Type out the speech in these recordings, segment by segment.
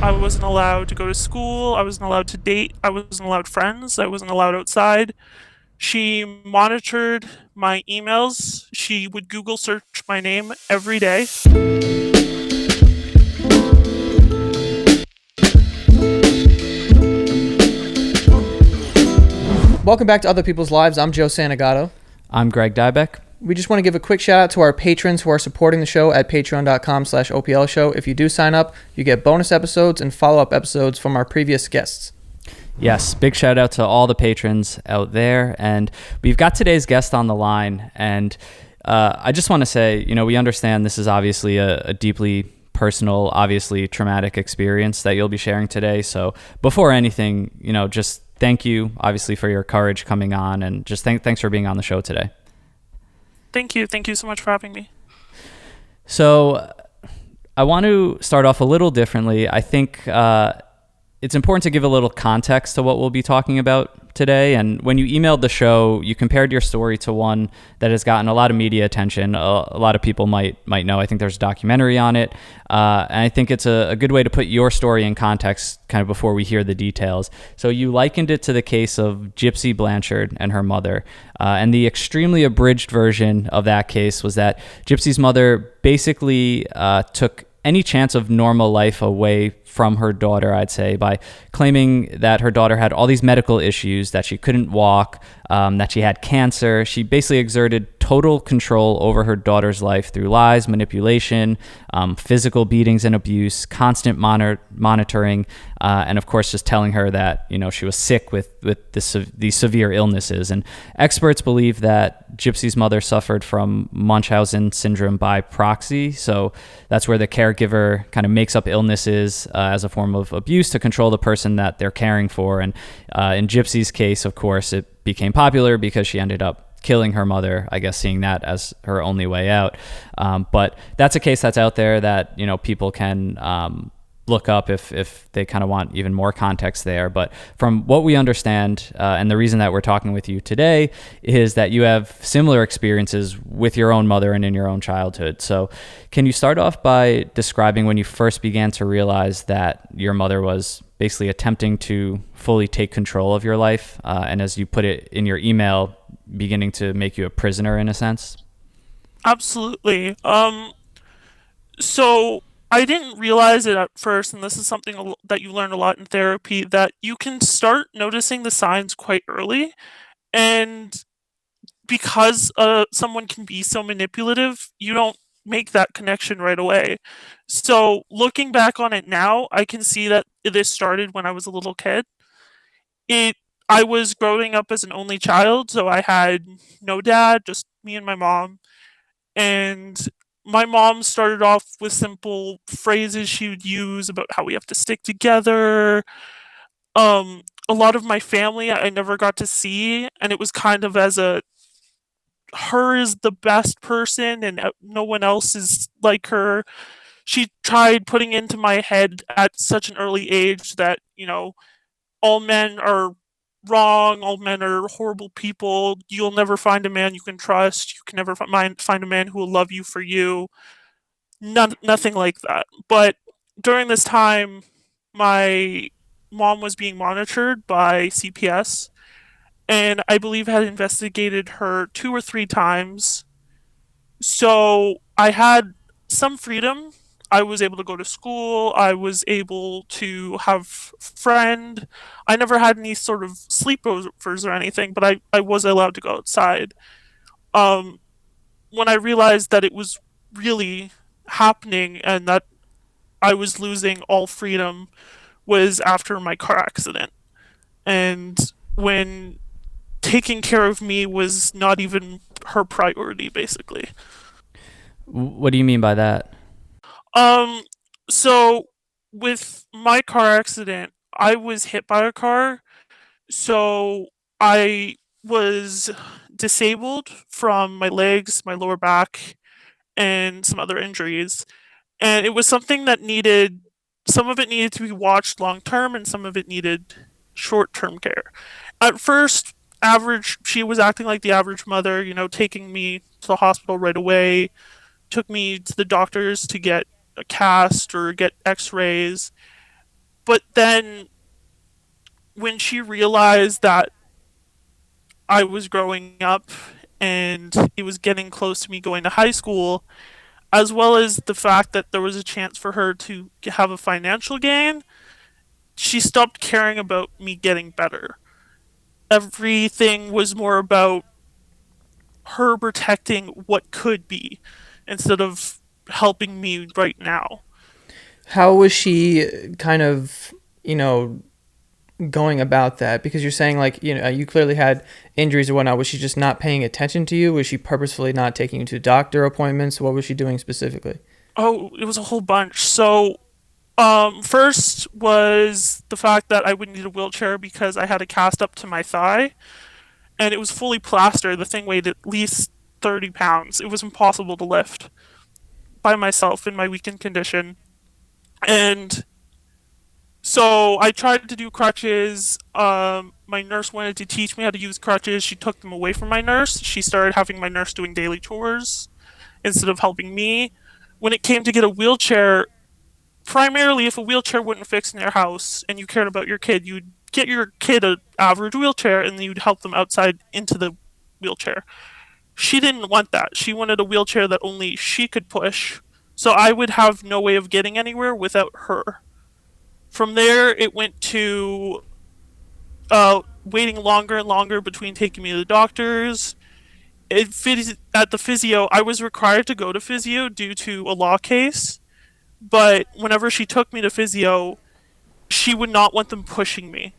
I wasn't allowed to go to school. I wasn't allowed to date. I wasn't allowed friends. I wasn't allowed outside. She monitored my emails. She would Google search my name every day. Welcome back to Other People's Lives. I'm Joe Santagato. I'm Greg Dybec. We just want to give a quick shout out to our patrons who are supporting the show at patreon.com/OPL show. If you do sign up, you get bonus episodes and follow-up episodes from our previous guests. Yes, big shout out to all the patrons out there. And we've got today's guest on the line. And I just want to say, we understand this is obviously a deeply personal, obviously traumatic experience that you'll be sharing today. So before anything, just thank you, obviously, for your courage coming on, and just thanks for being on the show today. Thank you. Thank you so much for having me. So I want to start off a little differently. I think it's important to give a little context to what we'll be talking about today. And when you emailed the show, you compared your story to one that has gotten a lot of media attention. A lot of people might know. I think there's a documentary on it. And I think it's a good way to put your story in context kind of before we hear the details. So you likened it to the case of Gypsy Blanchard and her mother. And the extremely abridged version of that case was that Gypsy's mother basically took any chance of normal life away from her daughter, I'd say, by claiming that her daughter had all these medical issues, that she couldn't walk, that she had cancer. She basically exerted total control over her daughter's life through lies, manipulation, physical beatings and abuse, constant monitoring, and of course just telling her that she was sick with these severe illnesses. And experts believe that Gypsy's mother suffered from Munchausen syndrome by proxy. So that's where the caregiver kind of makes up illnesses as a form of abuse to control the person that they're caring for. And in Gypsy's case, of course, it became popular because she ended up killing her mother, I guess, seeing that as her only way out. But that's a case that's out there that, people can look up if they kind of want even more context there. But from what we understand, and the reason that we're talking with you today is that you have similar experiences with your own mother and in your own childhood. So can you start off by describing when you first began to realize that your mother was basically attempting to fully take control of your life, and as you put it in your email, beginning to make you a prisoner in a sense? Absolutely. So I didn't realize it at first, and this is something that you learn a lot in therapy, that you can start noticing the signs quite early. And because someone can be so manipulative, you don't make that connection right away. So looking back on it now, I can see that this started when I was a little kid. I was growing up as an only child, so I had no dad, just me and my mom. And my mom started off with simple phrases she would use about how we have to stick together. A lot of my family I never got to see, and it was kind of as a her is the best person and no one else is like her. She tried putting into my head at such an early age that, all men are wrong, all men are horrible people, you'll never find a man you can trust, you can never find a man who will love you for you. Nothing like that. But during this time, my mom was being monitored by CPS, and I believe had investigated her 2 or 3 times. So I had some freedom. I was able to go to school. I was able to have a friend. I never had any sort of sleepovers or anything, but I was allowed to go outside. Um, when I realized that it was really happening and that I was losing all freedom was after my car accident. And when taking care of me was not even her priority, basically. What do you mean by that? Um, so with my car accident, I was hit by a car, so I was disabled from my legs, my lower back, and some other injuries. And it was something that some of it needed to be watched long term and some of it needed short term care. At first, she was acting like the average mother, taking me to the hospital right away, took me to the doctors to get a cast or get x-rays. But then when she realized that I was growing up and it was getting close to me going to high school, as well as the fact that there was a chance for her to have a financial gain, she stopped caring about me getting better. Everything was more about her protecting what could be instead of helping me right now. How was she kind of, you know, going about that? Because you're saying like, you clearly had injuries or whatnot. Was she just not paying attention to you? Was she purposefully not taking you to doctor appointments? What was she doing specifically? Oh, it was a whole bunch. So, first was the fact that I would need a wheelchair because I had a cast up to my thigh, and it was fully plastered. The thing weighed at least 30 pounds. It was impossible to lift by myself in my weakened condition. And so I tried to do crutches. My nurse wanted to teach me how to use crutches. She took them away from my nurse. She started having my nurse doing daily chores instead of helping me. When it came to get a wheelchair, primarily if a wheelchair wouldn't fix in your house and you cared about your kid, you'd get your kid an average wheelchair and then you'd help them outside into the wheelchair. She didn't want that. She wanted a wheelchair that only she could push. So I would have no way of getting anywhere without her. From there, it went to waiting longer and longer between taking me to the doctors. At the physio, I was required to go to physio due to a law case. But whenever she took me to physio, she would not want them pushing me.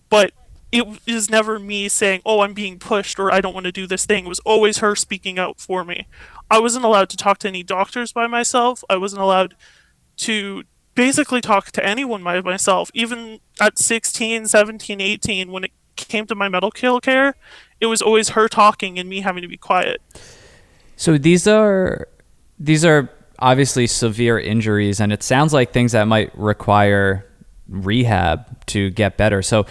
But it is never me saying, "Oh, I'm being pushed," or "I don't want to do this thing." It was always her speaking out for me. I wasn't allowed to talk to any doctors by myself. I wasn't allowed to basically talk to anyone by myself. Even at 16, 17, 18, when it came to my medical care, it was always her talking and me having to be quiet. So these are obviously severe injuries, and it sounds like things that might require rehab to get better. So,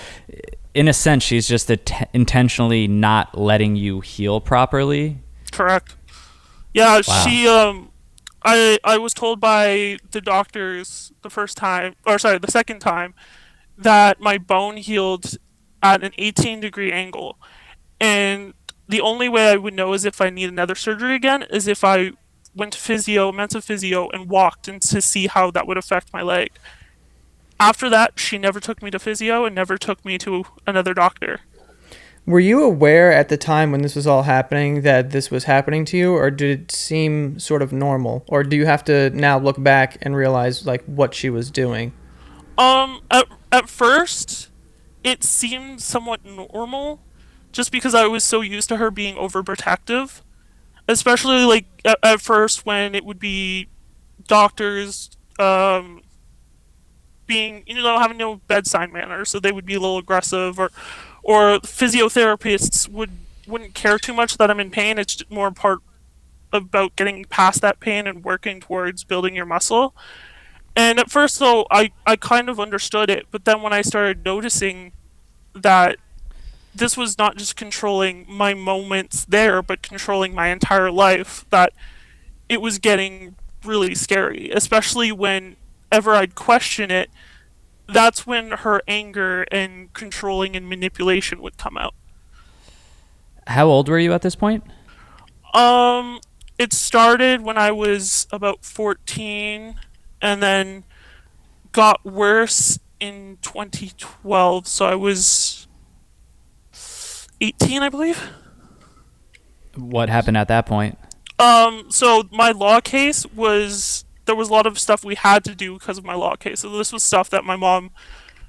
in a sense, she's just intentionally not letting you heal properly. Correct. Yeah, Wow. I was told by the doctors the first time, or sorry, the second time, that my bone healed at an 18-degree angle. And the only way I would know is if I need another surgery again is if I went to physio, mental physio, and walked and to see how that would affect my leg. After that, she never took me to physio and never took me to another doctor. Were you aware at the time when this was all happening that this was happening to you, or did it seem sort of normal? Or do you have to now look back and realize like what she was doing? At first, it seemed somewhat normal, just because I was so used to her being overprotective. Especially like at first when it would be doctors, being having no bedside manner, so they would be a little aggressive, or physiotherapists wouldn't care too much that I'm in pain. It's more part about getting past that pain and working towards building your muscle. And at first, though, I kind of understood it, but then when I started noticing that this was not just controlling my moments there, but controlling my entire life, that it was getting really scary, especially whenever I'd question it. That's when her anger and controlling and manipulation would come out. How old were you at this point? Um, it started when I was about 14 and then got worse in 2012. So I was 18, I believe. What happened at that point? So my law case was there was a lot of stuff we had to do because of my law case. So this was stuff that my mom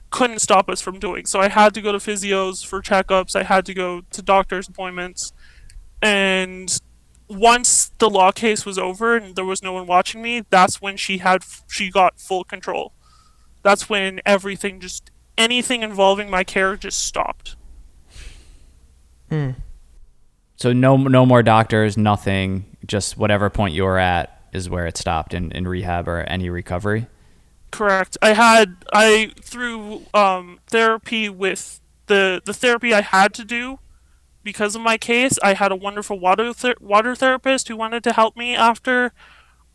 couldn't stop us from doing. So I had to go to physios for checkups. I had to go to doctor's appointments. And once the law case was over and there was no one watching me, that's when she got full control. That's when everything just anything involving my care just stopped. Hmm. So no more doctors, nothing. Just whatever point you were at is where it stopped in rehab or any recovery. Correct. I through therapy with the therapy I had to do because of my case. I had a wonderful water therapist who wanted to help me after.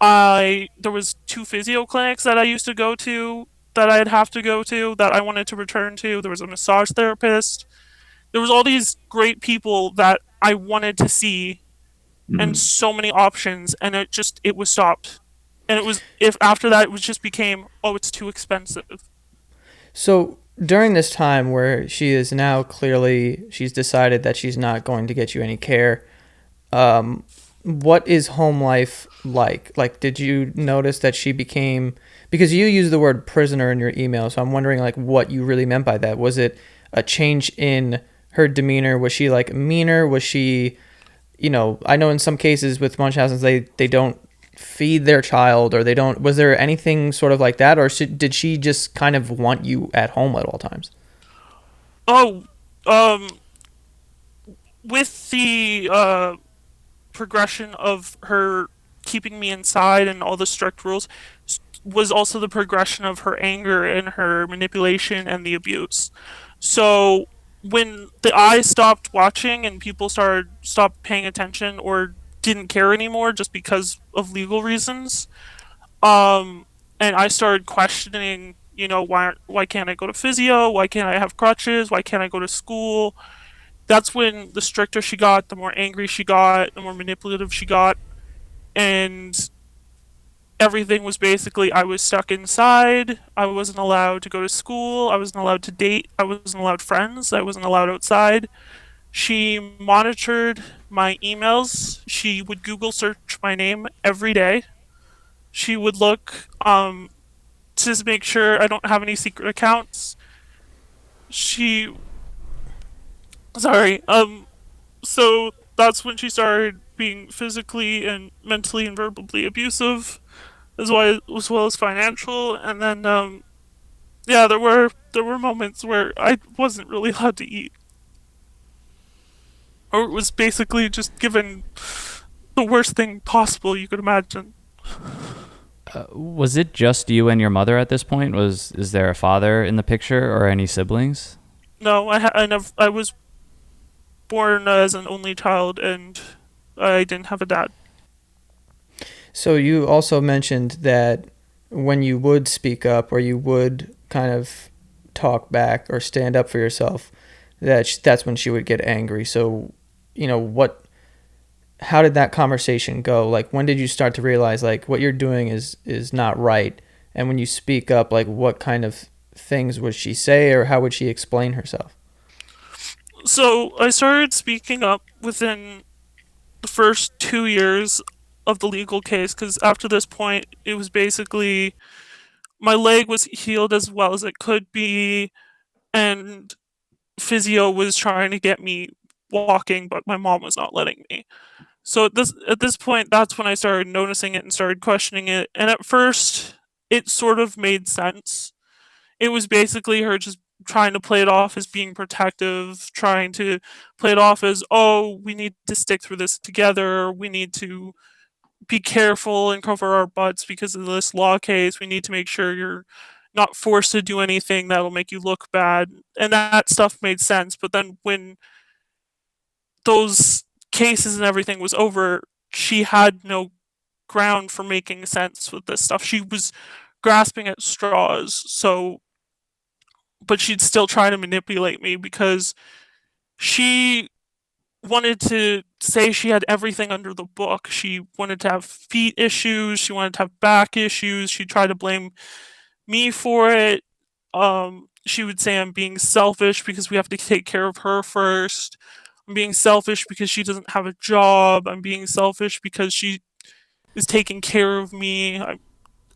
I there was two physio clinics that I used to go to that I'd have to go to that I wanted to return to. There was a massage therapist. There was all these great people that I wanted to see and Mhm. so many options, and it was stopped. And it was if after that it was just became, oh, it's too expensive. So during this time where she is now clearly she's decided that she's not going to get you any care, um, what is home life like? Like, did you notice that she became, because you use the word prisoner in your email, so I'm wondering like what you really meant by that. Was it a change in her demeanor? Was she like meaner? Was she, I know in some cases with Munchausen's they don't feed their child, or they don't. Was there anything sort of like that, or did she just kind of want you at home at all times? Oh, with the progression of her keeping me inside and all the strict rules was also the progression of her anger and her manipulation and the abuse. So when the I stopped watching and people stopped paying attention or didn't care anymore just because of legal reasons, um and I started questioning, why can't I go to physio? Why can't I have crutches? Why can't I go to school? That's when the stricter she got, the more angry she got, the more manipulative she got, and everything was basically I was stuck inside. I wasn't allowed to go to school. I wasn't allowed to date. I wasn't allowed friends. I wasn't allowed outside. She monitored my emails. She would Google search my name every day. She would look to make sure I don't have any secret accounts. She sorry. So that's when she started being physically and mentally and verbally abusive as well as financial. And then yeah, there were moments where I wasn't really allowed to eat, or it was basically just given the worst thing possible you could imagine. Was it just you and your mother at this point? Is there a father in the picture or any siblings? No, I was born as an only child, and I didn't have a dad. So you also mentioned that when you would speak up or you would kind of talk back or stand up for yourself, that's when she would get angry. So, what how did that conversation go? Like, when did you start to realize like what you're doing is not right? And when you speak up, like what kind of things would she say, or how would she explain herself? So I started speaking up within the first 2 years of the legal case, because after this point, it was basically my leg was healed as well as it could be, and physio was trying to get me walking, but my mom was not letting me. So at this point, that's when I started noticing it and started questioning it. And at first, it sort of made sense. It was basically her just trying to play it off as being protective, trying to play it off as, oh, we need to stick through this together. We need to be careful and cover our butts because of this law case. We need to make sure you're not forced to do anything that'll make you look bad. And that stuff made sense. But then when those cases and everything was over, she had no ground for making sense with this stuff. She was grasping at straws. So, but she'd still try to manipulate me because she wanted to say she had everything under the book. She wanted to have feet issues. She wanted to have back issues. She tried to blame me for it. She would say I'm being selfish because we have to take care of her first. I'm being selfish because she doesn't have a job. I'm being selfish because she is taking care of me. I'm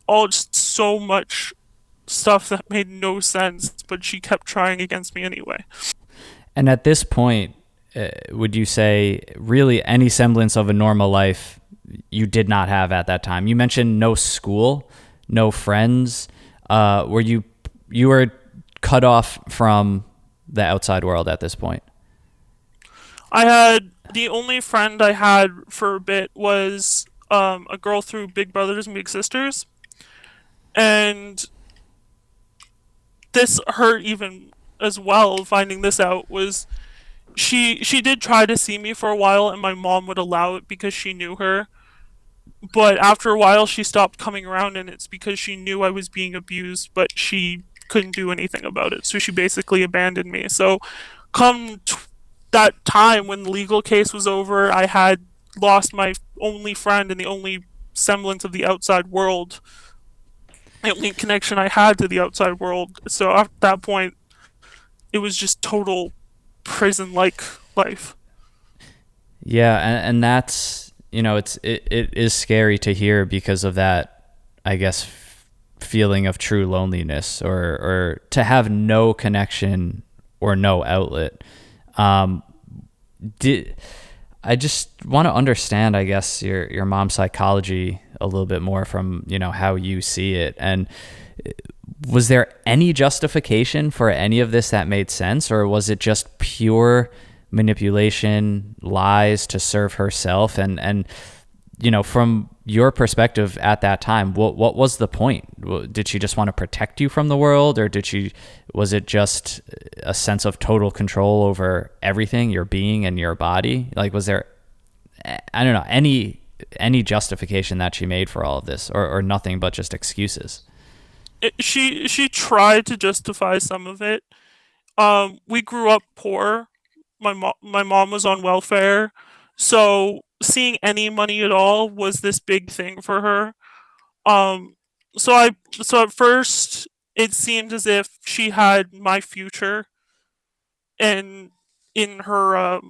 all just so much stuff that made no sense, but she kept trying against me anyway. And at this point, would you say really any semblance of a normal life you did not have at that time? You mentioned no school, no friends. Were you were cut off from the outside world at this point? I had the only friend I had for a bit was a girl through Big Brothers and Big Sisters, and this hurt even as well. Finding this out was she did try to see me for a while, and my mom would allow it because she knew her. But after a while, she stopped coming around, and it's because she knew I was being abused, but she couldn't do anything about it. So she basically abandoned me. So, come that time when the legal case was over, I had lost my only friend and the only semblance of the outside world, the only connection I had to the outside world. So at that point, it was just total prison like life. Yeah, and that's it is scary to hear because of that, I guess, feeling of true loneliness or to have no connection or no outlet. Um, did I just want to understand, I guess, your mom's psychology a little bit more from how you see it, and was there any justification for any of this that made sense, or was it just pure manipulation, lies to serve herself? And from your perspective at that time, what was the point? Did she just want to protect you from the world, or was it just a sense of total control over everything, your being and your body? Like, was there, I don't know, any justification that she made for all of this, or nothing but just excuses? She tried to justify some of it. We grew up poor. My mom was on welfare, so seeing any money at all was this big thing for her. Um, so I so at first it seemed as if she had my future and in her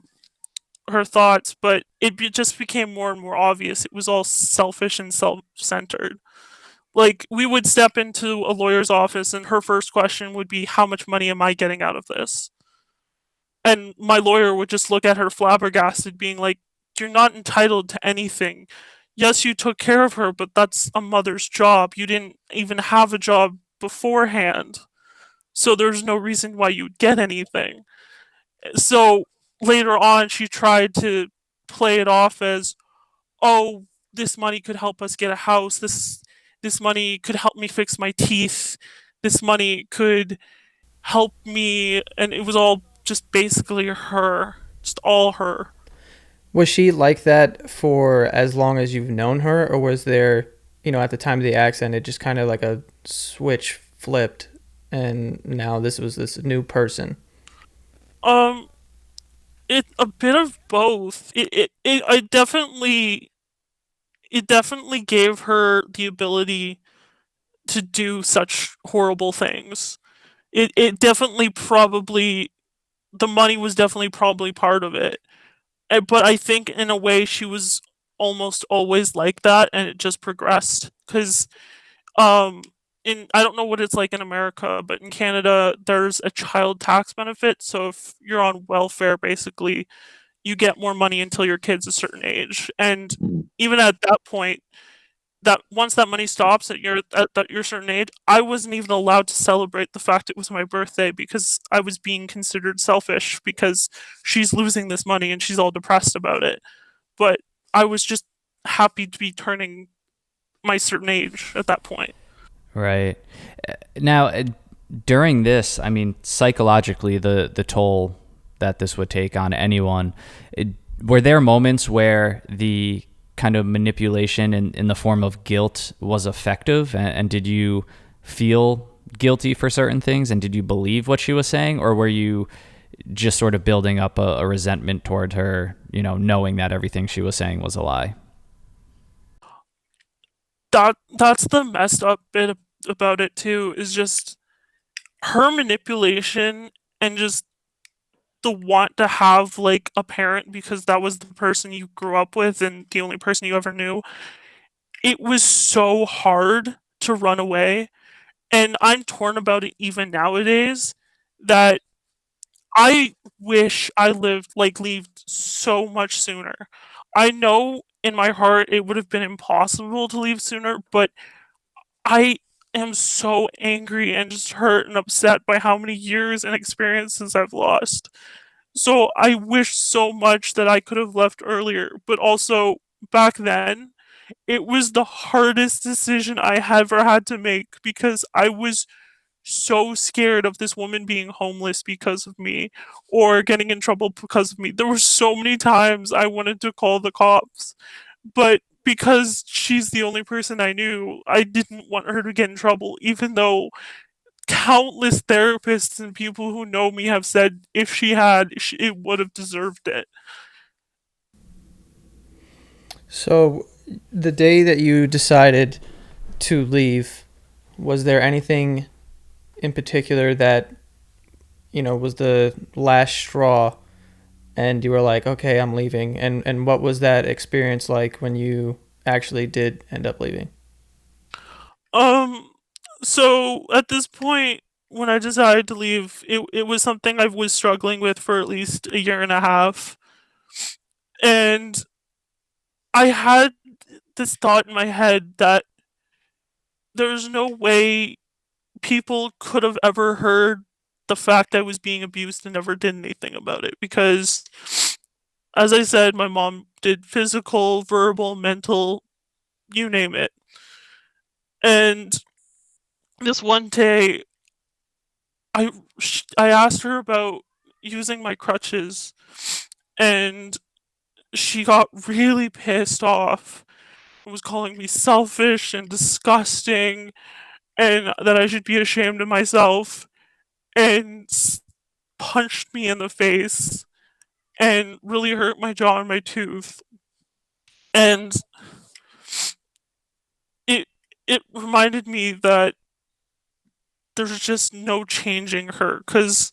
thoughts, but just became more and more obvious. It was all selfish and self-centered. Like, we would step into a lawyer's office, and her first question would be, "How much money am I getting out of this?" And my lawyer would just look at her flabbergasted, being like, "You're not entitled to anything. Yes, you took care of her, but that's a mother's job. You didn't even have a job beforehand, so there's no reason why you'd get anything." So later on, she tried to play it off as, "Oh, this money could help us get a house. This money could help me fix my teeth. This money could help me," and it was all just basically her, just all her. Was she like that for as long as you've known her, or was there, at the time of the accident, it just kind of like a switch flipped, and now this was this new person? Um, it a bit of both. It definitely gave her the ability to do such horrible things. It definitely probably the money was definitely probably part of it. But I think in a way she was almost always like that, and it just progressed because um in I don't know what it's like in America, but in Canada there's a child tax benefit. So if you're on welfare, basically you get more money until your kid's a certain age. And even at that point, that once that money stops at your certain age, I wasn't even allowed to celebrate the fact it was my birthday because I was being considered selfish because she's losing this money and she's all depressed about it. But I was just happy to be turning my certain age at that point. Right. Now, during this, I mean, psychologically, the toll that this would take on anyone, were there moments where the kind of manipulation in the form of guilt was effective? And did you feel guilty for certain things? And did you believe what she was saying? Or were you just sort of building up a resentment toward her, knowing that everything she was saying was a lie? That's the messed up bit about it too, is just her manipulation and just the want to have like a parent because that was the person you grew up with and the only person you ever knew. It was so hard to run away, and I'm torn about it even nowadays, that I wish I lived so much sooner. I know in my heart it would have been impossible to leave sooner, but I am so angry and just hurt and upset by how many years and experiences I've lost. So I wish so much that I could have left earlier, but also back then, it was the hardest decision I ever had to make because I was so scared of this woman being homeless because of me or getting in trouble because of me. There were so many times I wanted to call the cops, but because she's the only person I knew, I didn't want her to get in trouble, even though countless therapists and people who know me have said if she had, it would have deserved it. So, the day that you decided to leave, was there anything in particular that, was the last straw and you were like, okay, I'm leaving? And what was that experience like when you actually did end up leaving? Um, so at this point, when I decided to leave, it was something I was struggling with for at least a year and a half. And I had this thought in my head that there's no way people could have ever heard the fact I was being abused and never did anything about it. Because, as I said, my mom did physical, verbal, mental, you name it. And this one day, I I asked her about using my crutches, and she got really pissed off. Was calling me selfish and disgusting, and that I should be ashamed of myself, and punched me in the face and really hurt my jaw and my tooth. And it it reminded me that there's just no changing her, because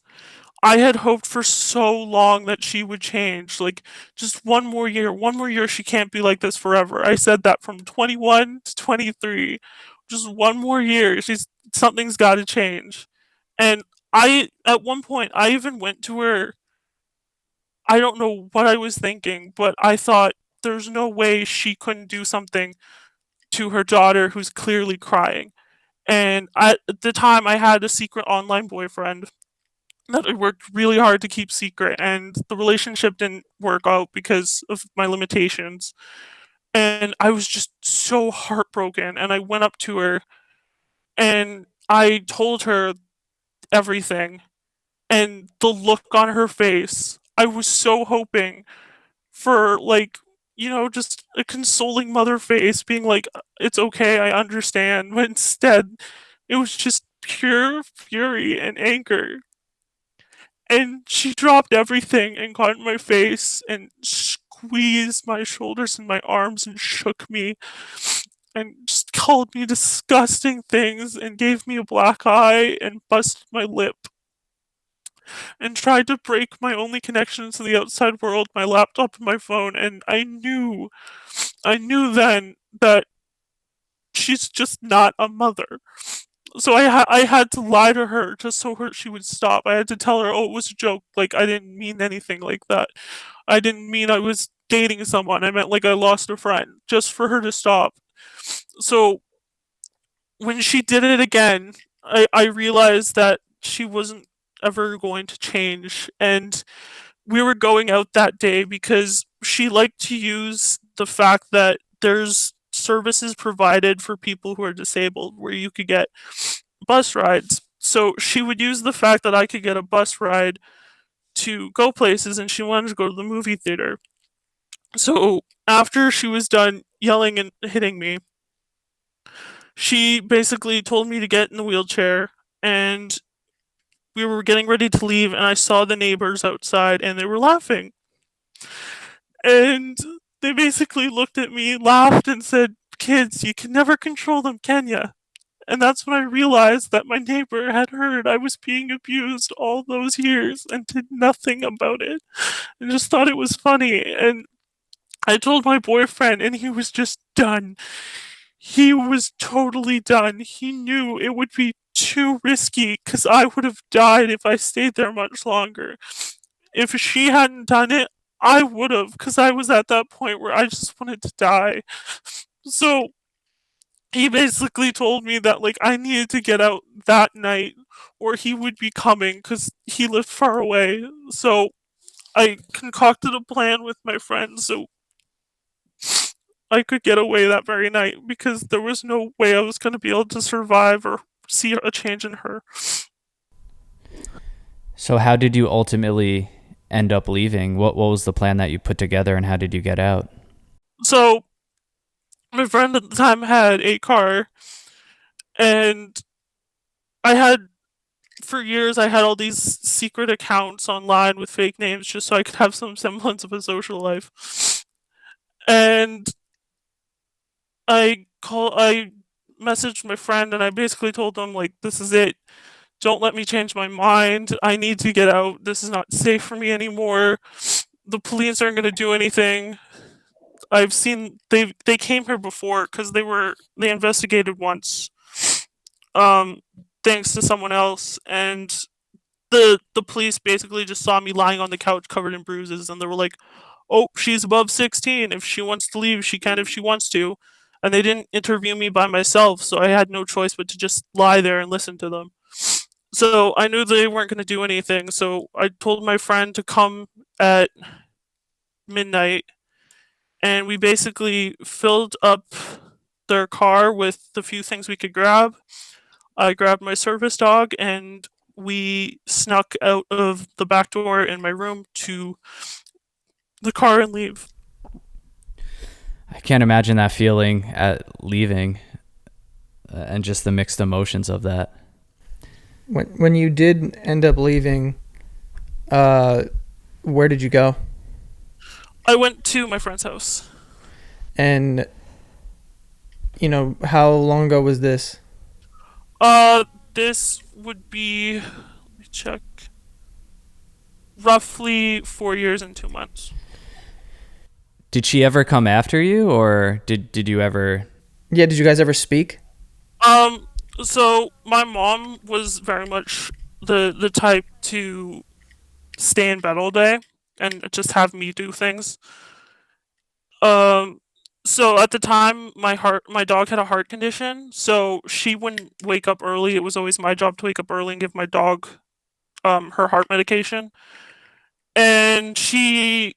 I had hoped for so long that she would change. Like, just one more year, she can't be like this forever. I said that from 21 to 23. Just one more year, something's got to change. And at one point, I even went to her. I don't know what I was thinking, but I thought there's no way she couldn't do something to her daughter who's clearly crying. And at the time, I had a secret online boyfriend that I worked really hard to keep secret, and the relationship didn't work out because of my limitations. And I was just so heartbroken, and I went up to her and I told her everything, and the look on her face, I was so hoping for, like, just a consoling mother face being like, it's okay, I understand. But instead, it was just pure fury and anger. And she dropped everything and got in my face and squeezed my shoulders and my arms and shook me and just called me disgusting things and gave me a black eye and busted my lip and tried to break my only connection to the outside world, my laptop and my phone. And I knew then that she's just not a mother. So I had to lie to her just so she would stop. I had to tell her, oh, it was a joke. Like, I didn't mean anything like that. I didn't mean I was dating someone. I meant like I lost a friend, just for her to stop. So when she did it again, I realized that she wasn't ever going to change. And we were going out that day because she liked to use the fact that there's services provided for people who are disabled where you could get bus rides. So she would use the fact that I could get a bus ride to go places, and she wanted to go to the movie theater. So after she was done yelling and hitting me, she basically told me to get in the wheelchair, and we were getting ready to leave, and I saw the neighbors outside and they were laughing. And they basically looked at me, laughed, and said, kids, you can never control them, can ya? And that's when I realized that my neighbor had heard I was being abused all those years and did nothing about it and just thought it was funny. And I told my boyfriend, and he was just done. He was totally done. He knew it would be too risky because I would have died if I stayed there much longer. If she hadn't done it, I would have, because I was at that point where I just wanted to die. So he basically told me that, like, I needed to get out that night or he would be coming because he lived far away. So I concocted a plan with my friends so I could get away that very night because there was no way I was going to be able to survive or see a change in her. So how did you ultimately end up leaving? What was the plan that you put together, and how did you get out? So My friend at the time had a car, and I had for years I had all these secret accounts online with fake names just so I could have some semblance of a social life. And I messaged my friend and I basically told him like this is it. Don't let me change my mind. I need to get out. This is not safe for me anymore. The police aren't going to do anything. I've seen they came here before cuz they investigated once. Um thanks to someone else, and the police basically just saw me lying on the couch covered in bruises, and they were like, "Oh, she's above 16. If she wants to leave, she can if she wants to." And they didn't interview me by myself, so I had no choice but to just lie there and listen to them. So I knew they weren't going to do anything, so I told my friend to come at midnight, and we basically filled up their car with the few things we could grab. I grabbed my service dog and we snuck out of the back door in my room to the car and leave. I can't imagine that feeling at leaving, and just the mixed emotions of that. When you did end up leaving, uh, where did you go? I went to my friend's house. And how long ago was this? This would be, let me check, roughly 4 years and 2 months. Did she ever come after you, or did you ever? Yeah, did you guys ever speak? Um, so my mom was very much the type to stay in bed all day and just have me do things. Um, so at the time, my dog had a heart condition, so she wouldn't wake up early. It was always my job to wake up early and give my dog her heart medication. And she,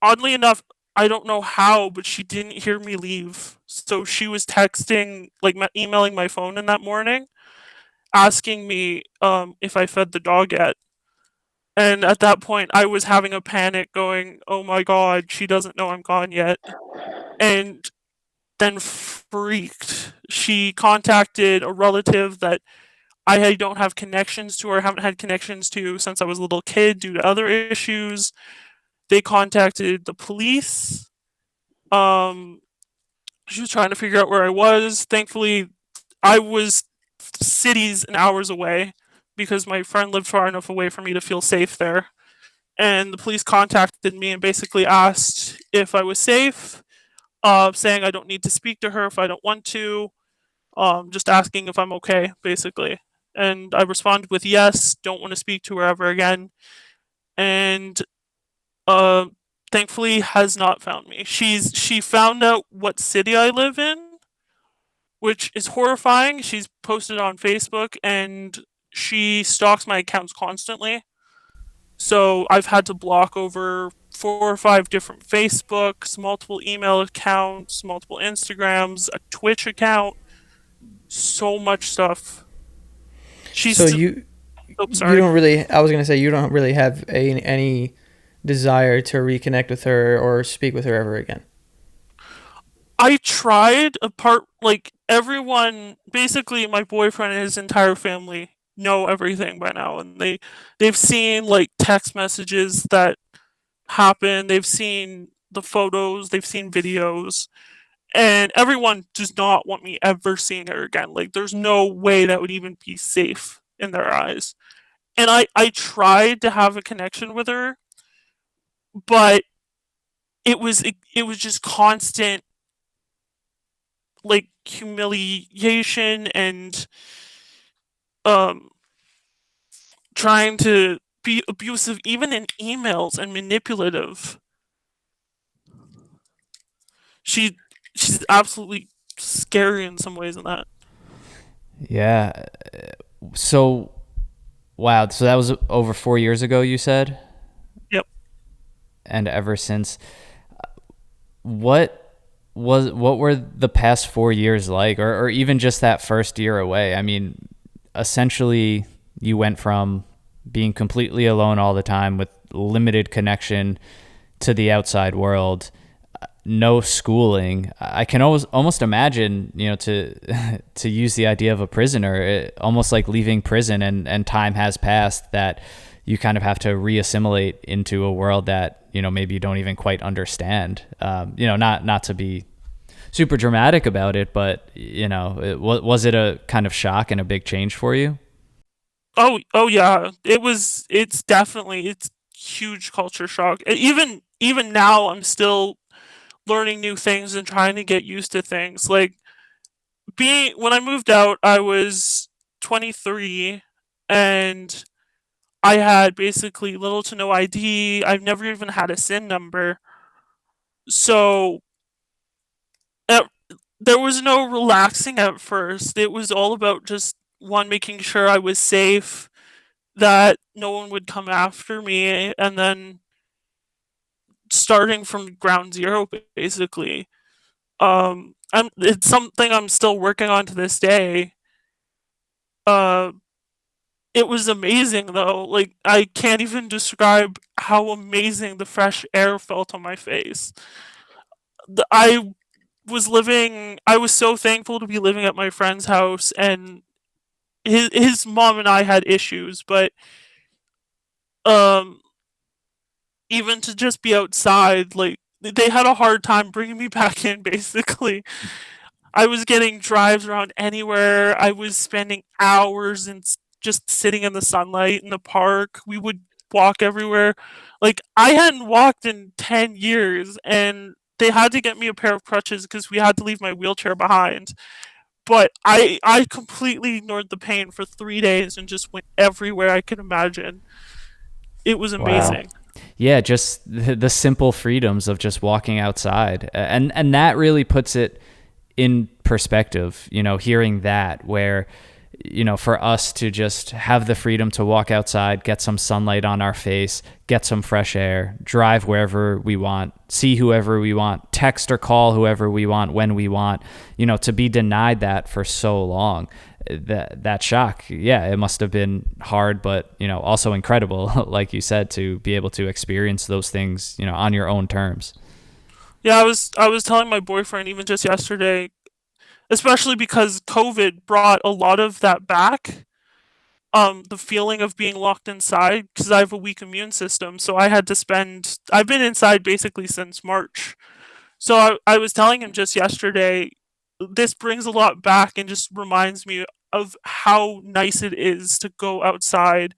oddly enough, I don't know how, but she didn't hear me leave. So she was texting, like emailing my phone in that morning, asking me if I fed the dog yet. And at that point, I was having a panic, going, "Oh my god, she doesn't know I'm gone yet." And then freaked. She contacted a relative that I don't have connections to or haven't had connections to since I was a little kid due to other issues. They contacted the police. Um, she was trying to figure out where I was. Thankfully, I was cities and hours away because my friend lived far enough away for me to feel safe there. And the police contacted me and basically asked if I was safe, saying I don't need to speak to her if I don't want to, just asking if I'm okay, basically. And I responded with yes, don't want to speak to her ever again. And uh, thankfully has not found me. She found out what city I live in, which is horrifying. She's posted on Facebook and she stalks my accounts constantly. So I've had to block over 4 or 5 different Facebooks, multiple email accounts, multiple Instagrams, a Twitch account, so much stuff. So She's oh you sorry. don't really. I was gonna say you don't really have any desire to reconnect with her or speak with her ever again. I tried apart like everyone basically my boyfriend and his entire family know everything by now, and they've seen like text messages that happen, they've seen the photos, they've seen videos, and everyone does not want me ever seeing her again. Like there's no way that would even be safe in their eyes. And I tried to have a connection with her, but it was just constant like humiliation and um trying to be abusive even in emails and manipulative. She she's absolutely scary in some ways in that. Yeah. So wow. So that was over 4 years ago, you said, Yep. and ever since, what what were the past 4 years like, or even just that first year away? I mean, essentially, you went from being completely alone all the time with limited connection to the outside world. no schooling. I can almost imagine, to to use the idea of a prisoner, almost like leaving prison and time has passed that you kind of have to reassimilate into a world that maybe you don't even quite understand. Not to be super dramatic about it, but was it a kind of shock and a big change for you? Oh yeah. It's huge culture shock. Even now I'm still learning new things and trying to get used to things. Like being when I moved out, I was 23 and I had basically little to no ID. I've never even had a SIN number. So uh, there was no relaxing at first. It was all about just one, making sure I was safe, that no one would come after me, and then starting from ground zero basically. It's something I'm still working on to this day. Uh it was amazing though. Like I can't even describe how amazing the fresh air felt on my face. I was so thankful to be living at my friend's house, and his mom and I had issues, but um even to just be outside, like they had a hard time bringing me back in basically. I was getting drives around anywhere. I was spending hours and just sitting in the sunlight in the park. We would walk everywhere. Like I hadn't walked in 10 years, and they had to get me a pair of crutches because we had to leave my wheelchair behind. But I completely ignored the pain for 3 days and just went everywhere I could imagine. It was Wow. amazing. Yeah, just the simple freedoms of just walking outside. And that really puts it in perspective, hearing that where for us to just have the freedom to walk outside, get some sunlight on our face, get some fresh air, drive wherever we want, see whoever we want, text or call whoever we want when we want, to be denied that for so long. That shock, yeah, it must have been hard, but also incredible, like you said, to be able to experience those things, on your own terms. Yeah, I was telling my boyfriend even just yesterday, especially because COVID brought a lot of that back. The feeling of being locked inside because I have a weak immune system. So I've been inside basically since March. So I was telling him just yesterday, this brings a lot back and just reminds me of how nice it is to go outside.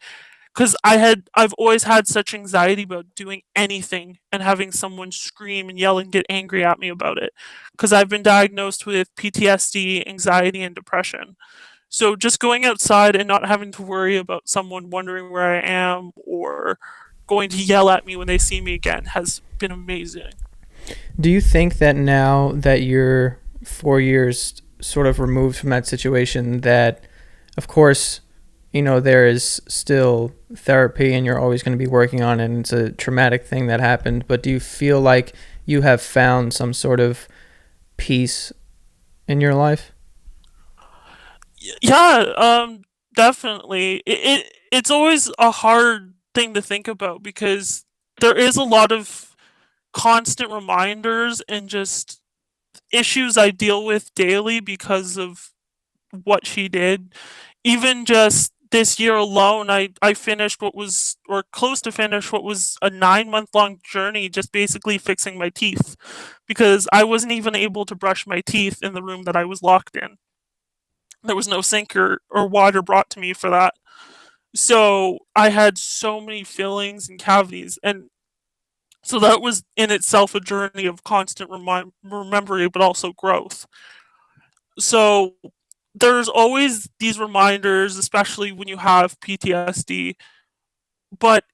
Because I've always had such anxiety about doing anything and having someone scream and yell and get angry at me about it. Because I've been diagnosed with PTSD, anxiety, and depression. So just going outside and not having to worry about someone wondering where I am or going to yell at me when they see me again has been amazing. Do you think that now that you're 4 years sort of removed from that situation, that, of course, there is still therapy and you're always going to be working on it and it's a traumatic thing that happened, but do you feel like you have found some sort of peace in your life? Yeah, definitely. It's always a hard thing to think about because there is a lot of constant reminders and just issues I deal with daily because of what she did. Even just this year alone, I finished what was, or close to finish, what was a 9 month long journey just basically fixing my teeth because I wasn't even able to brush my teeth in the room that I was locked in. There was no sink or water brought to me for that. So I had so many fillings and cavities. And so that was in itself a journey of constant remembering, but also growth. So there's always these reminders, especially when you have PTSD. But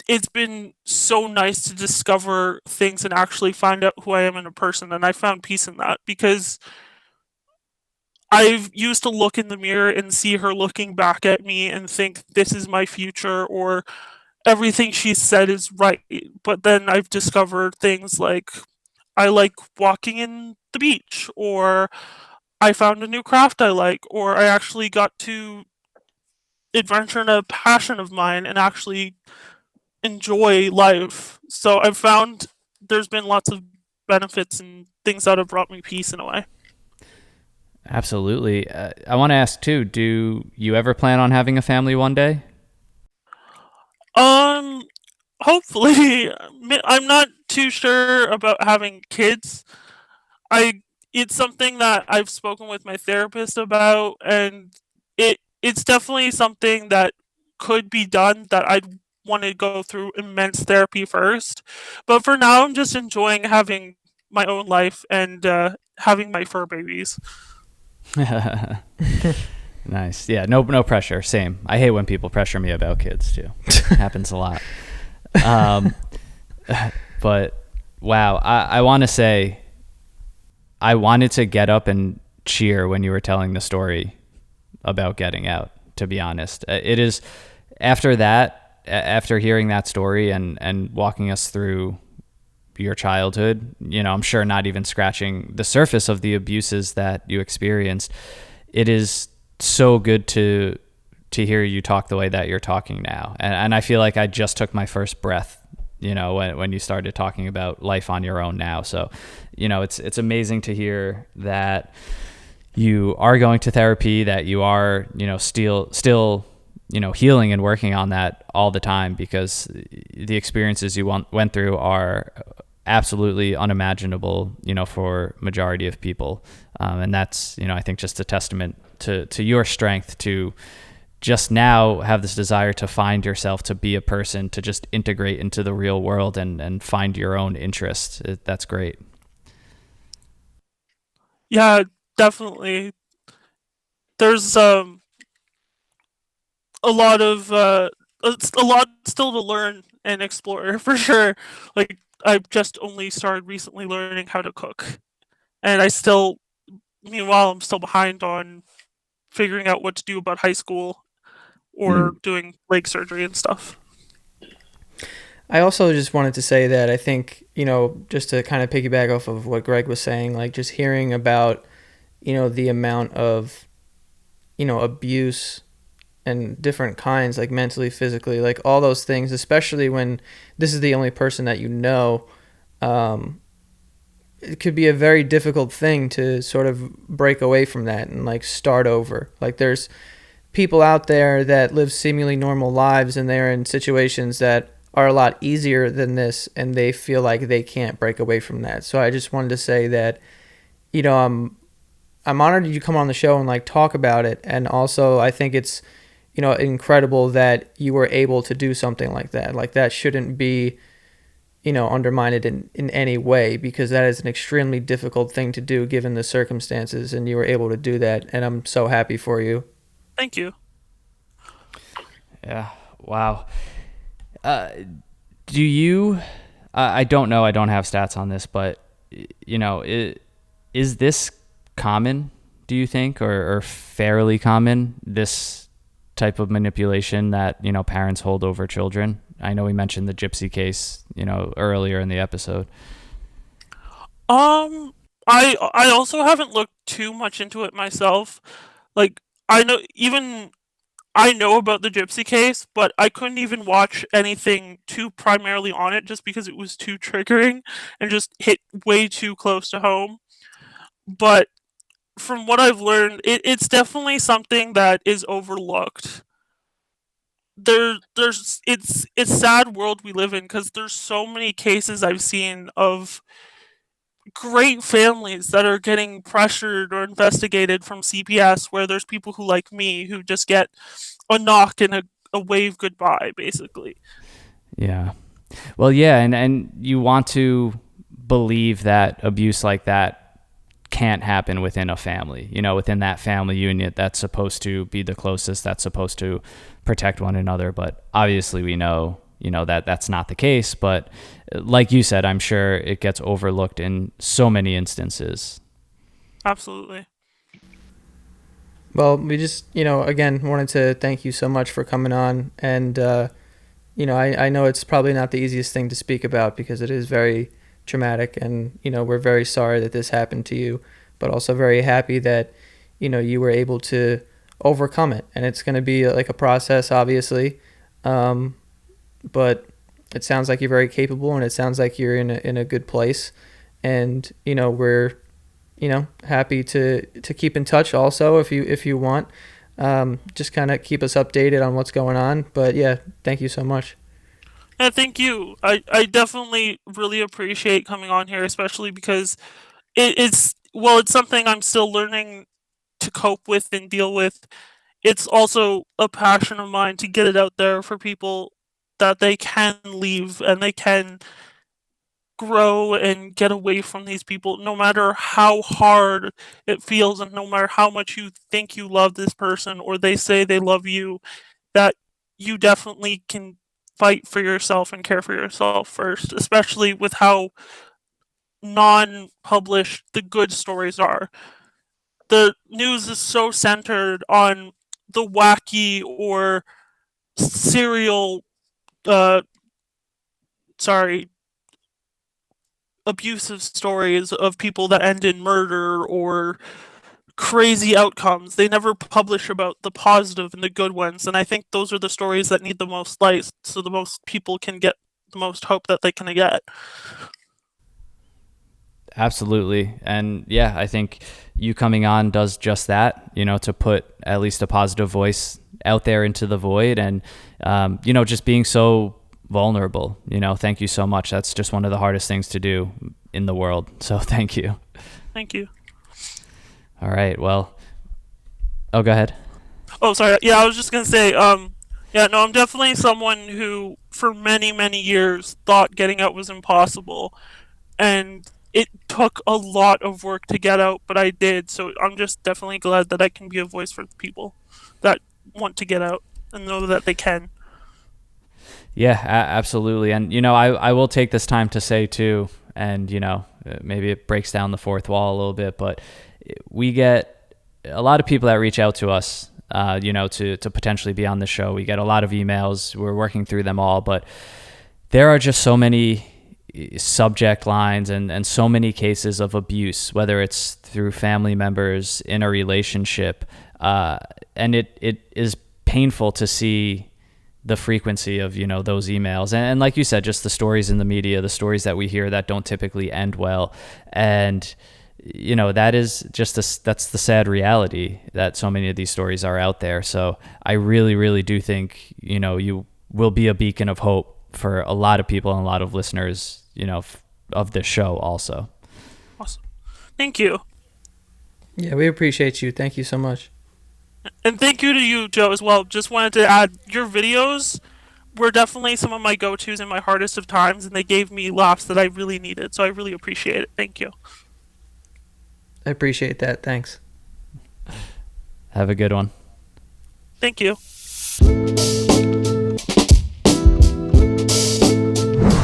it's been so nice to discover things and actually find out who I am in a person. And I found peace in that because I've used to look in the mirror and see her looking back at me and think this is my future or everything she said is right. But then I've discovered things like I like walking in the beach, or I found a new craft I like, or I actually got to adventure in a passion of mine and actually enjoy life. So I've found there's been lots of benefits and things that have brought me peace in a way. Absolutely. I want to ask too, do you ever plan on having a family one day? Um, hopefully, I'm not too sure about having kids. I it's something that I've spoken with my therapist about, and it's definitely something that could be done. That I'd want to go through immense therapy first, but for now, I'm just enjoying having my own life and having my fur babies. Nice. Yeah, no pressure. Same. I hate when people pressure me about kids too. Happens a lot. Um, but wow, I want to say I wanted to get up and cheer when you were telling the story about getting out, to be honest. It is after that, after hearing that story and walking us through your childhood, I'm sure not even scratching the surface of the abuses that you experienced. It is so good to hear you talk the way that you're talking now. And I feel like I just took my first breath, when you started talking about life on your own now. So, it's amazing to hear that you are going to therapy, that you are, still, healing and working on that all the time, because the experiences you went through are absolutely unimaginable, for majority of people. And that's, I think just a testament to your strength to just now have this desire to find yourself, to be a person, to just integrate into the real world and find your own interests. That's great. Yeah, definitely. There's a lot of it's a lot still to learn and explore for sure. Like I've just only started recently learning how to cook, and meanwhile, I'm still behind on figuring out what to do about high school or doing leg surgery and stuff. I also just wanted to say that I think, just to kind of piggyback off of what Greg was saying, like just hearing about, the amount of, abuse and different kinds, like mentally, physically, like all those things, especially when this is the only person that um, it could be a very difficult thing to sort of break away from that and like start over. Like there's people out there that live seemingly normal lives and they're in situations that are a lot easier than this and they feel like they can't break away from that. So I just wanted to say that, I'm honored you come on the show and like talk about it, and also I think it's incredible that you were able to do something like that. Like that shouldn't be undermined in any way, because that is an extremely difficult thing to do given the circumstances, and you were able to do that, and I'm so happy for you. Thank you. Yeah. Wow. Uh, do you? I don't know. I don't have stats on this, but is this common? Do you think, or fairly common? This type of manipulation that parents hold over children. I know we mentioned the gypsy case, earlier in the episode. Um, I also haven't looked too much into it myself. Like I know even I know about the gypsy case, but I couldn't even watch anything too primarily on it just because it was too triggering and just hit way too close to home. But from what I've learned, it's definitely something that is overlooked. There's it's sad world we live in because there's so many cases I've seen of great families that are getting pressured or investigated from CPS where there's people who like me who just get a knock and a wave goodbye basically. Yeah. Well, yeah, and you want to believe that abuse like that can't happen within a family, within that family unit that's supposed to be the closest, that's supposed to protect one another. But obviously we know, that that's not the case. But like you said, I'm sure it gets overlooked in so many instances. Absolutely. Well, we just, again, wanted to thank you so much for coming on. And, I know it's probably not the easiest thing to speak about because it is very traumatic. And, we're very sorry that this happened to you, but also very happy that, you were able to overcome it. And it's going to be like a process, obviously. But it sounds like you're very capable and it sounds like you're in a good place. and we're happy to keep in touch also if you want. Just kind of keep us updated on what's going on. But yeah, thank you so much. And thank you. I definitely really appreciate coming on here, especially because it's something I'm still learning to cope with and deal with. It's also a passion of mine to get it out there for people that they can leave and they can grow and get away from these people, no matter how hard it feels and no matter how much you think you love this person or they say they love you, that you definitely can fight for yourself and care for yourself first, especially with how non-published the good stories are. The news is so centered on the wacky or serial uh sorry abusive stories of people that end in murder or crazy outcomes. They never publish about the positive and the good ones, and I think those are the stories that need the most light, so the most people can get the most hope that they can get. Absolutely. And yeah, I think you coming on does just that, to put at least a positive voice out there into the void and, just being so vulnerable. Thank you so much. That's just one of the hardest things to do in the world. So thank you. Thank you. All right. Well, oh, go ahead. Oh, sorry. Yeah, I was just gonna say, yeah, no, I'm definitely someone who, for many, many years, thought getting out was impossible, and it took a lot of work to get out, but I did. So I'm just definitely glad that I can be a voice for the people that want to get out and know that they can. Yeah, absolutely. And, I will take this time to say too, and, maybe it breaks down the fourth wall a little bit, but we get a lot of people that reach out to us, to potentially be on the show. We get a lot of emails. We're working through them all, but there are just so many subject lines and so many cases of abuse, whether it's through family members in a relationship. And it is painful to see the frequency of, those emails. And like you said, just the stories in the media, the stories that we hear that don't typically end well. And, that is that's the sad reality that so many of these stories are out there. So I really, really do think, you will be a beacon of hope for a lot of people and a lot of listeners, of this show also. Awesome. Thank you. Yeah, we appreciate you. Thank you so much. And thank you to you, Joe, as well. Just wanted to add your videos were definitely some of my go-tos in my hardest of times, and they gave me laughs that I really needed. So I really appreciate it. Thank you. I appreciate that. Thanks. Have a good one. Thank you.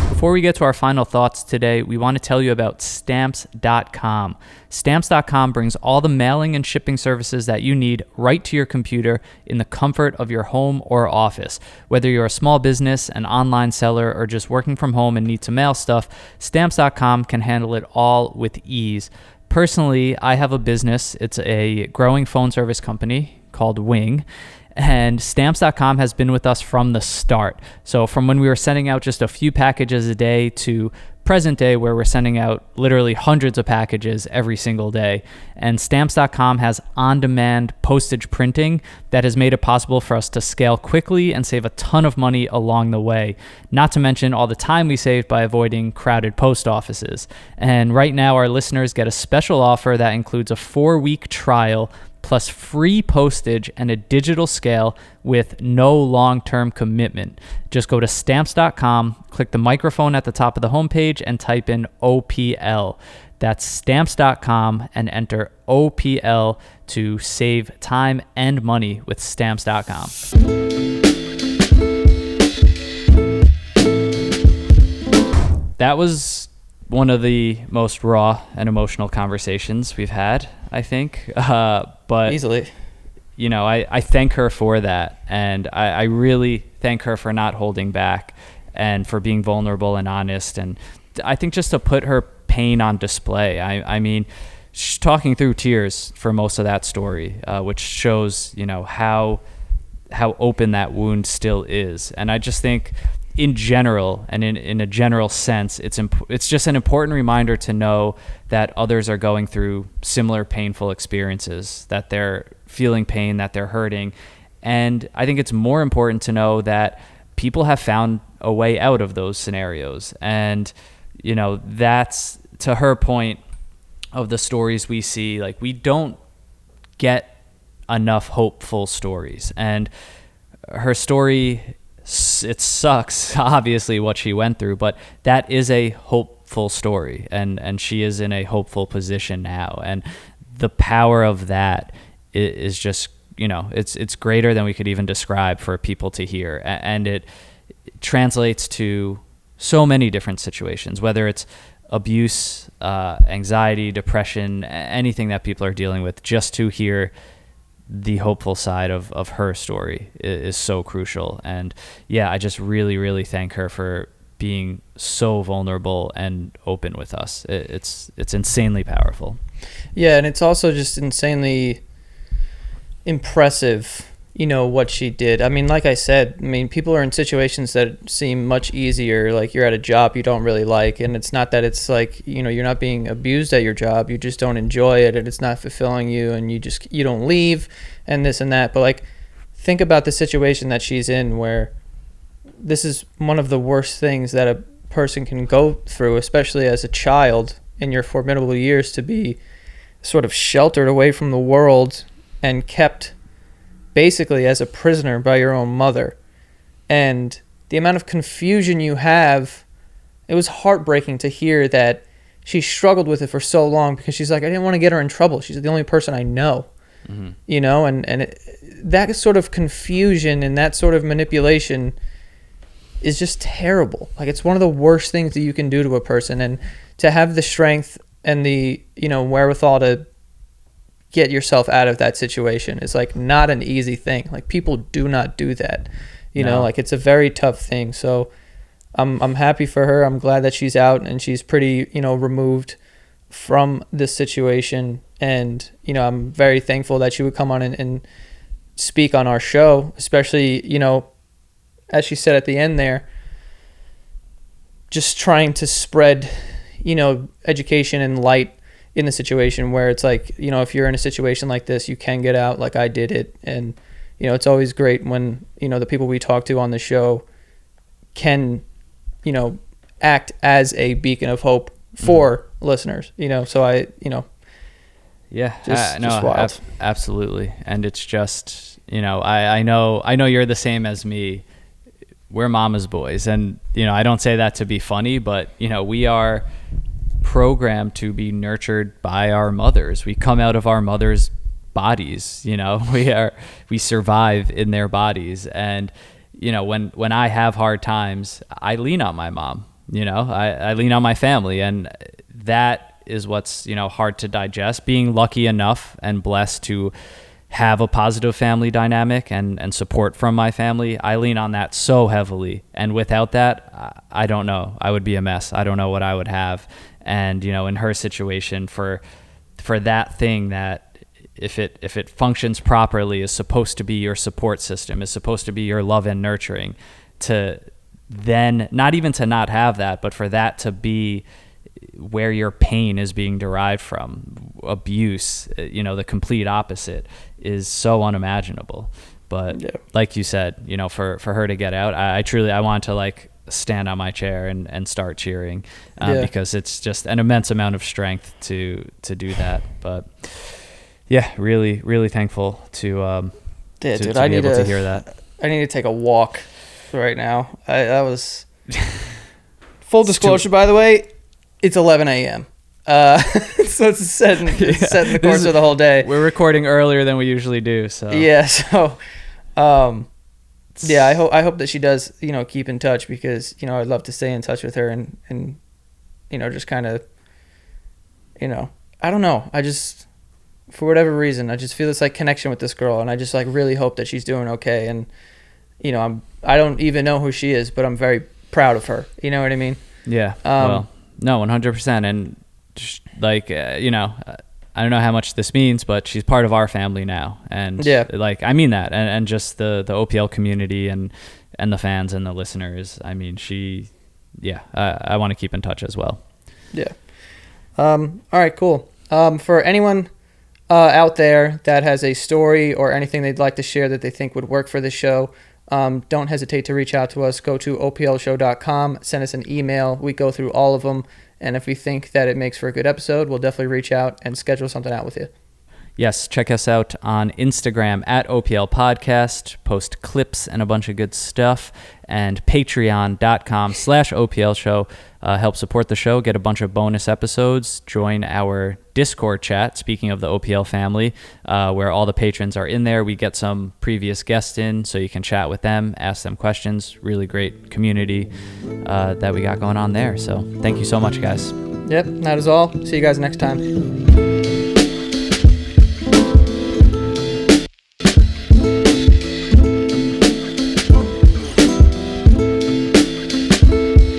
Before we get to our final thoughts today, we want to tell you about Stamps.com. Stamps.com brings all the mailing and shipping services that you need right to your computer in the comfort of your home or office. Whether you're a small business, an online seller, or just working from home and need to mail stuff, Stamps.com can handle it all with ease. Personally, I have a business. It's a growing phone service company called Wing. And Stamps.com has been with us from the start. So from when we were sending out just a few packages a day to present day where we're sending out literally hundreds of packages every single day. And Stamps.com has on-demand postage printing that has made it possible for us to scale quickly and save a ton of money along the way. Not to mention all the time we save by avoiding crowded post offices. And right now our listeners get a special offer that includes a 4-week trial plus free postage and a digital scale with no long-term commitment. Just go to Stamps.com, click the microphone at the top of the homepage, and type in OPL. That's Stamps.com, and enter OPL to save time and money with Stamps.com. That was one of the most raw and emotional conversations we've had, I think. But easily, I thank her for that. And I really thank her for not holding back and for being vulnerable and honest. And I think just to put her pain on display. I mean, she's talking through tears for most of that story, which shows, how open that wound still is. And I just think in general and in a general sense, it's just an important reminder to know that others are going through similar painful experiences, that they're feeling pain, that they're hurting. And I think it's more important to know that people have found a way out of those scenarios. And, that's to her point of the stories we see, like, we don't get enough hopeful stories. And her story, it sucks, obviously, what she went through, but that is a hopeful story, and she is in a hopeful position now. And the power of that is just, it's greater than we could even describe for people to hear. And it translates to so many different situations, whether it's abuse, anxiety, depression, anything that people are dealing with. Just to hear the hopeful side of her story is so crucial. And yeah, I just really, really thank her for being so vulnerable and open with us. It's insanely powerful. Yeah, and it's also just insanely impressive, what she did. I mean, like I said, people are in situations that seem much easier. Like, you're at a job you don't really like, and it's not that it's like, you're not being abused at your job, you just don't enjoy it and it's not fulfilling you, and you don't leave, and this and that. But like, think about the situation that she's in, where this is one of the worst things that a person can go through, especially as a child in your formidable years, to be sort of sheltered away from the world and kept basically as a prisoner by your own mother. And the amount of confusion you have, it was heartbreaking to hear that she struggled with it for so long, because she's like, I didn't want to get her in trouble. She's the only person I know. That sort of confusion and that sort of manipulation is just terrible. Like, it's one of the worst things that you can do to a person. And to have the strength and the, wherewithal to get yourself out of that situation is like not an easy thing. Like, people do not do that, like, it's a very tough thing. So I'm happy for her. I'm glad that she's out and she's pretty, removed from this situation. And, I'm very thankful that she would come on and speak on our show, especially, as she said at the end there, just trying to spread, education and light in the situation, where it's like, if you're in a situation like this, you can get out, like I did it. And, it's always great when, the people we talk to on the show can, act as a beacon of hope for listeners, so yeah, just wild. Absolutely. And it's just, I know you're the same as me. We're mama's boys. And, I don't say that to be funny, but, we are programmed to be nurtured by our mothers. We come out of our mothers' bodies, we survive in their bodies. And, when I have hard times, I lean on my mom, I lean on my family. And that is what's, hard to digest. Being lucky enough and blessed to have a positive family dynamic and support from my family, I lean on that so heavily. And without that, I don't know. I would be a mess. I don't know what I would have. And, in her situation, for that thing that if it functions properly, is supposed to be your support system, is supposed to be your love and nurturing, to then not even to not have that, but for that to be where your pain is being derived from, abuse, the complete opposite, is so unimaginable. But like you said, for her to get out, I want to like stand on my chair and start cheering, because it's just an immense amount of strength to do that. But yeah, really, really thankful to be able to hear that. I need to take a walk right now. That was full disclosure, by the way. It's 11 a.m. So it's setting the course of the whole day. We're recording earlier than we usually do. So yeah. So, I hope that she does, keep in touch, because, I'd love to stay in touch with her and just kind of, I don't know. I just, for whatever reason, I just feel this like connection with this girl, and I just like really hope that she's doing okay. And, I don't even know who she is, but I'm very proud of her. You know what I mean? Yeah. Well, no, 100%. And just like, I don't know how much this means, but she's part of our family now. And like, I mean that. And just the OPL community and and the fans and the listeners. I mean, I want to keep in touch as well. Yeah. All right, cool. For anyone out there that has a story or anything they'd like to share that they think would work for the show, don't hesitate to reach out to us. Go to oplshow.com, send us an email. We go through all of them, and if we think that it makes for a good episode, we'll definitely reach out and schedule something out with you. Yes, check us out on Instagram at OPL Podcast, post clips and a bunch of good stuff, and patreon.com/OPL Show. Help support the show, get a bunch of bonus episodes, join our Discord chat, speaking of the OPL family, where all the patrons are in there. We get some previous guests in, so you can chat with them, ask them questions. Really great community that we got going on there. So thank you so much, guys. Yep, that is all. See you guys next time.